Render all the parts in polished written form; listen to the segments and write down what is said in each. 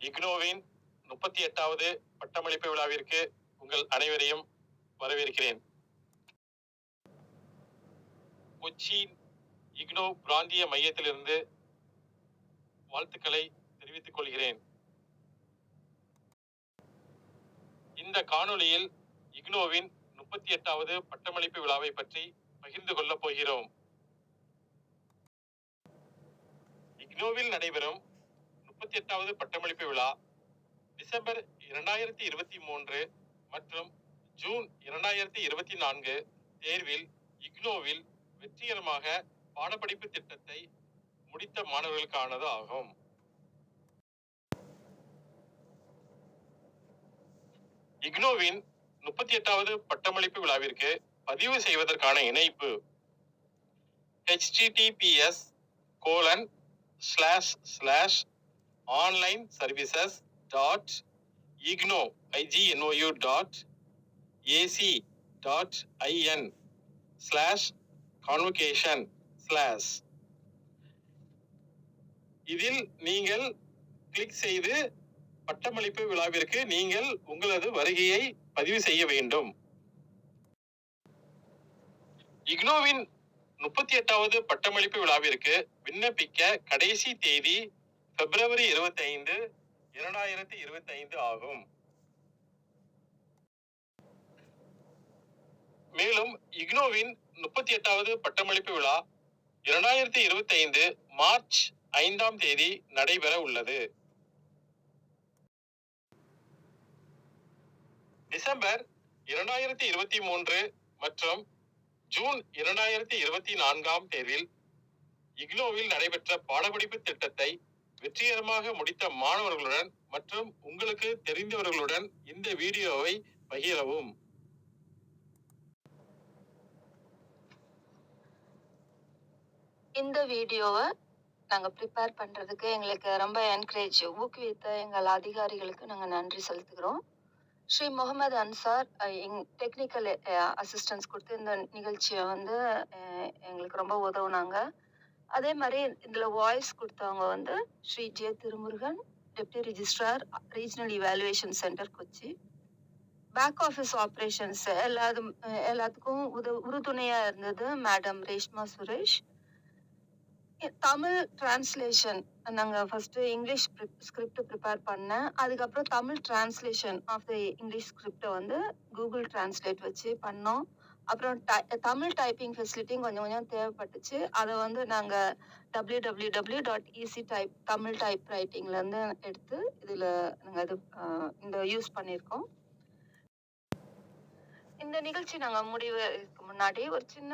இக்னோவின் 38வது பட்டமளிப்பு விழாவிற்கு உங்கள் அனைவரையும் வரவேற்கிறேன். கொச்சி இக்னோ பிராந்திய மையத்திலிருந்து வாழ்த்துக்களை தெரிவித்துக் கொள்கிறேன். இந்த காணொளியில் இக்னோவின் 38வது பட்டமளிப்பு விழாவை பற்றி பகிர்ந்து கொள்ளப் போகிறோம். இக்னோவில் நடைபெறும் 38வது பட்டமளிப்பு விழா டிசம்பர் 2023 மற்றும் ஜூன் 2024 தேர்வில் இக்னோவில் வெற்றிகரமாக பாடப்படிப்பு திட்டத்தை முடித்த மாணவர்களுக்கானது ஆகும். இக்னோவின் 38வது பட்டமளிப்பு விழாவிற்கு பதிவு செய்வதற்கான இணைப்பு https://onlineservices.ignou.ac.in/convocation/ இதில் நீங்கள் கிளிக் செய்து பட்டமளிப்பு விழாவிற்கு நீங்கள் உங்களது வருகையை பதிவு செய்ய வேண்டும். இக்னோவின் 38வது பட்டமளிப்பு விழாவிற்கு விண்ணப்பிக்க கடைசி தேதி பிப்ரவரி 25, 2025 ஆகும். மேலும் இக்னோவின் 38வது பட்டமளிப்பு விழா 2025 மார்ச் 5ஆம் தேதி நடைபெற உள்ளது. டிசம்பர் 2023 மற்றும் ஜூன் 2024 தேர்வில் இக்னோவில் நடைபெற்ற பாடப்படிப்பு திட்டத்தை வெற்றிகரமாக முடித்த மாணவர்களுடன் மற்றும் உங்களுக்கு தெரிந்தவர்களுடன் இந்த வீடியோவை பகிரவும். இந்த வீடியோவை நாங்கள் ப்ரிப்பேர் பண்ணுறதுக்கு எங்களுக்கு ரொம்ப ஊக்குவித்த எங்கள் அதிகாரிகளுக்கு நாங்கள் நன்றி செலுத்துகிறோம். ஸ்ரீ முகமது அன்சார் டெக்னிக்கல் அசிஸ்டன்ஸ் கொடுத்து இந்த நிகழ்ச்சியை எங்களுக்கு ரொம்ப உதவுனாங்க. அதே மாதிரி இதில் வாய்ஸ் கொடுத்தவங்க Shri J Thirumurugan, deputy registrar, regional evaluation centre Kochi. Back office operations எல்லாத்துக்கும் உறுதுணையாக இருந்தது மேடம் ரேஷ்மா சுரேஷ். தமிழ் டிரான்ஸ்லேஷன் நாங்கள் ஃபஸ்ட்டு இங்கிலீஷ் ஸ்கிரிப்ட் ப்ரிப்பேர் பண்ணேன். அதுக்கப்புறம் Tamil translation of the English ஸ்கிரிப்டை கூகுள் டிரான்ஸ்லேட் வச்சு பண்ணோம். அப்புறம் தமிழ் டைப்பிங் ஃபெசிலிட்டியும் கொஞ்சம் தேவைப்பட்டுச்சு. அதை நாங்கள் www.easytype தமிழ் டைப் ரைட்டிங்லேருந்து எடுத்து இதில் நாங்கள் இந்த யூஸ் பண்ணியிருக்கோம். இந்த நிகழ்ச்சி நாங்கள் முடிவுக்கு முன்னாடி ஒரு சின்ன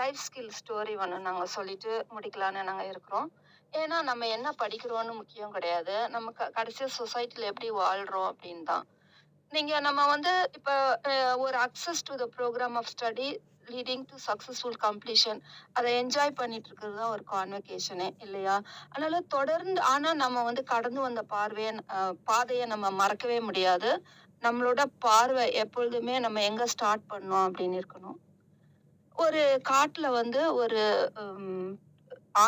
லைஃப் ஸ்கில் ஸ்டோரி நாங்கள் சொல்லிட்டு முடிக்கலான்னு நாங்கள் இருக்கிறோம். ஏன்னா நம்ம என்ன படிக்கிறோன்னு முக்கியம் கிடையாது, நம்ம கடைசியாக சொசைட்டியில் எப்படி வாழ்கிறோம் அப்படின்னு தான். நம்ம இப்போ ஒரு access to the program of study leading to successful completion அதை என்ஜாய் பண்ணிட்டு இருக்கிறது தான் ஒரு கான்வெகேஷனே இல்லையா? அதனால தொடர்ந்து ஆனால் நம்ம கடந்து வந்த பாதையை நம்ம மறக்கவே முடியாது. நம்மளோட பார்வை எப்பொழுதுமே நம்ம எங்க ஸ்டார்ட் பண்ணோம் அப்படின்னு இருக்கணும். ஒரு காட்டுல ஒரு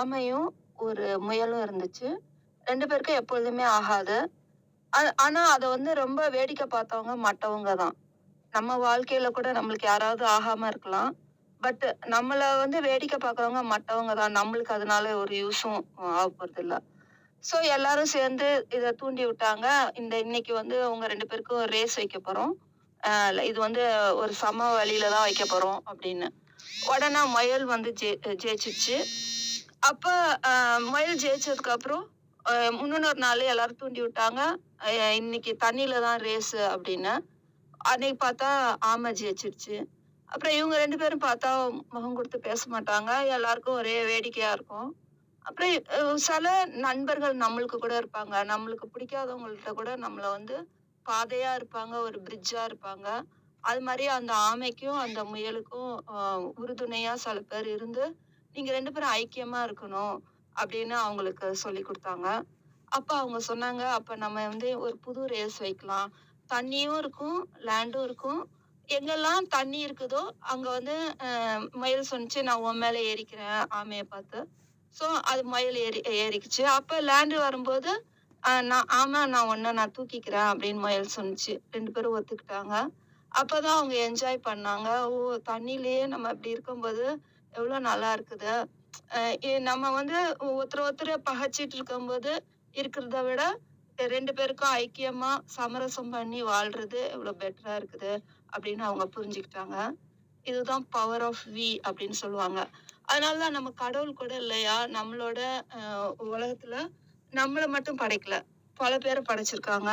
ஆமையும் ஒரு முயலும் இருந்துச்சு. 2 பேருக்கும் எப்பொழுதுமே ஆகாது. ஆனா அதை ரொம்ப வேடிக்கை பார்த்தவங்க மற்றவங்க தான். நம்ம வாழ்க்கையில கூட நம்மளுக்கு யாராவது ஆகாம இருக்கலாம். பட் நம்மள வேடிக்கை பார்க்கறவங்க மற்றவங்க தான். நம்மளுக்கு அதனால ஒரு யூஸும் ஆக போறது இல்லை. ஸோ எல்லாரும் சேர்ந்து இதை தூண்டி விட்டாங்க. இன்னைக்கு உங்க 2 பேருக்கும் ரேஸ் வைக்க போறோம். இது ஒரு சம வழியில தான் வைக்க போறோம் அப்படின்னு. உடனே முயல் ஜெயிச்சிச்சு. அப்ப முயல் ஜெயிச்சதுக்கு அப்புறம் முன்னொரு நாள் எல்லாரும் தூண்டி விட்டாங்க, இன்னைக்கு தண்ணியில தான் ரேஸ் அப்படின்னு. அன்னைக்கு பார்த்தா ஆமை ஜெயிச்சிருச்சு. அப்புறம் இவங்க 2 பேரும் பார்த்தா முகம் கொடுத்து பேச மாட்டாங்க. எல்லாருக்கும் ஒரே வேடிக்கையா இருக்கும். அப்புறம் சில நண்பர்கள் நம்மளுக்கு கூட இருப்பாங்க. நம்மளுக்கு பிடிக்காதவங்கள்ட்ட கூட நம்மள பாதையா இருப்பாங்க, ஒரு பிரிட்ஜா இருப்பாங்க. அது மாதிரி அந்த ஆமைக்கும் அந்த முயலுக்கும் உறுதுணையா சில பேர் இருந்து நீங்க 2 பேரும் ஐக்கியமா இருக்கணும் அப்படின்னு அவங்களுக்கு சொல்லி கொடுத்தாங்க. அப்ப அவங்க சொன்னாங்க, அப்ப நம்ம ஒரு புது ரேஸ் வைக்கலாம். தண்ணியும் இருக்கும், லேண்டும் இருக்கும். எங்கெல்லாம் தண்ணி இருக்குதோ அங்க முயல் சொன்னிச்சு, நான் உன் மேல ஏறிக்கிறேன் ஆமையை பார்த்து. ஸோ அது முயல் ஏறிக்குச்சு. அப்போ லேண்டு வரும்போது நான் உன்ன நான் தூக்கிக்கிறேன் அப்படின்னு முயல் சொன்னுச்சு. 2 பேரும் ஒத்துக்கிட்டாங்க. அப்பதான் அவங்க என்ஜாய் பண்ணாங்க. ஓ! தண்ணீலயே நம்ம இப்படி இருக்கும்போது எவ்வளோ நல்லா இருக்குது. அ நம்ம வந்து ஒருத்தர பகைச்சிட்டு இருக்கும்போது இருக்கிறத விட 2 பேருக்கும் ஐக்கியமா சமரசம் பண்ணி வாழ்றது எவ்வளோ பெட்டரா இருக்குது அப்படின்னு அவங்க புரிஞ்சுக்கிட்டாங்க. இதுதான் பவர் ஆஃப் அப்படின்னு சொல்லுவாங்க. அதனால தான் நம்ம கடவுள் கூட இல்லையா, நம்மளோட அ உலகத்துல நம்மள மட்டும் படைக்கல. பல பேர படைச்சிருக்காங்க.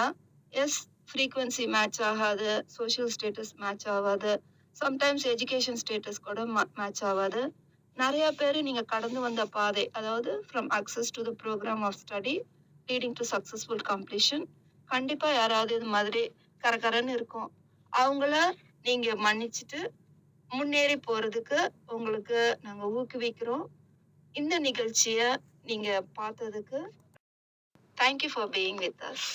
எஸ், ஃப்ரீக்வென்சி மேட்ச் ஆகாது. சோசியல் ஸ்டேட்டஸ் மேட்ச் ஆவாது. சம்டைம்ஸ் எஜுகேஷன் ஸ்டேட்டஸ் கூட மேட்ச் ஆவாது. நெறைய பேரு நீங்க கடந்து வந்த பாதை, அதாவது from access to the program of study leading to successful completion. கண்டிப்பா யாராவது இது மாதிரி கரகரன்னு இருக்கும். அவங்கள நீங்க மன்னிச்சுட்டு முன்னேறி போறதுக்கு உங்களுக்கு நாங்க ஊக்குவிக்கிறோம். இந்த நிகழ்ச்சிய நீங்க பார்த்ததுக்கு thank you for being with us.